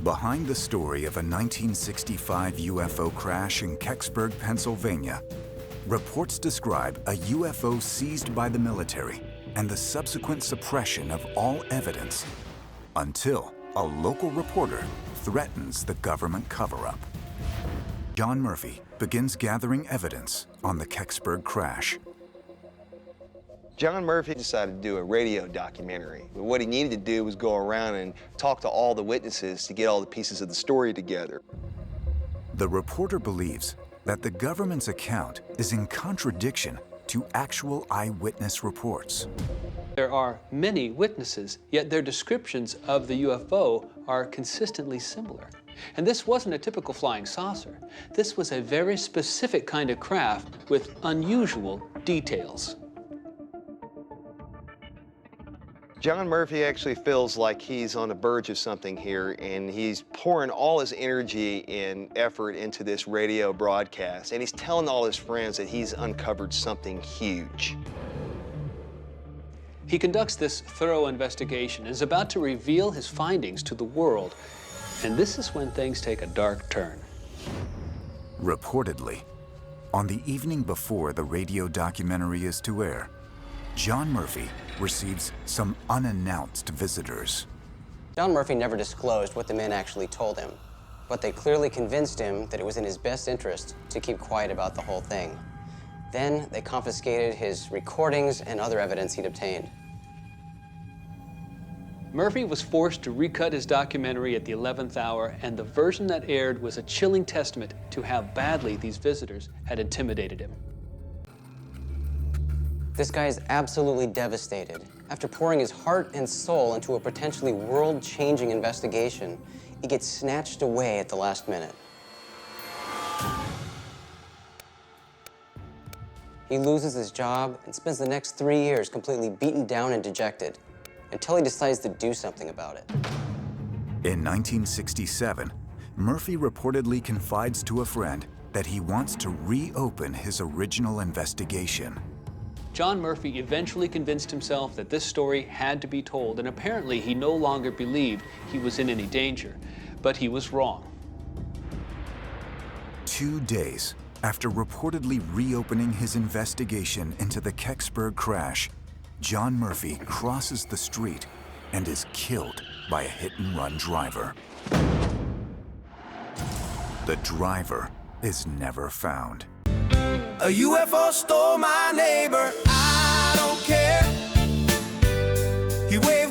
Behind the story of a 1965 UFO crash in Kecksburg, Pennsylvania, reports describe a UFO seized by the military and the subsequent suppression of all evidence until a local reporter threatens the government cover-up. John Murphy begins gathering evidence on the Kecksburg crash. John Murphy decided to do a radio documentary. What he needed to do was go around and talk to all the witnesses to get all the pieces of the story together. The reporter believes that the government's account is in contradiction to actual eyewitness reports. There are many witnesses, yet their descriptions of the UFO are consistently similar. And this wasn't a typical flying saucer. This was a very specific kind of craft with unusual details. John Murphy actually feels like he's on the verge of something here, and he's pouring all his energy and effort into this radio broadcast, and he's telling all his friends that he's uncovered something huge. He conducts this thorough investigation and is about to reveal his findings to the world. And this is when things take a dark turn. Reportedly, on the evening before the radio documentary is to air, John Murphy receives some unannounced visitors. John Murphy never disclosed what the men actually told him, but they clearly convinced him that it was in his best interest to keep quiet about the whole thing. Then they confiscated his recordings and other evidence he'd obtained. Murphy was forced to recut his documentary at the 11th hour, and the version that aired was a chilling testament to how badly these visitors had intimidated him. This guy is absolutely devastated. After pouring his heart and soul into a potentially world-changing investigation, he gets snatched away at the last minute. He loses his job and spends the next 3 years completely beaten down and dejected, until he decides to do something about it. In 1967, Murphy reportedly confides to a friend that he wants to reopen his original investigation. John Murphy eventually convinced himself that this story had to be told, and apparently he no longer believed he was in any danger. But he was wrong. 2 days after reportedly reopening his investigation into the Kecksburg crash, John Murphy crosses the street and is killed by a hit-and-run driver. The driver is never found. A UFO stole my neighbor, I don't care. He waved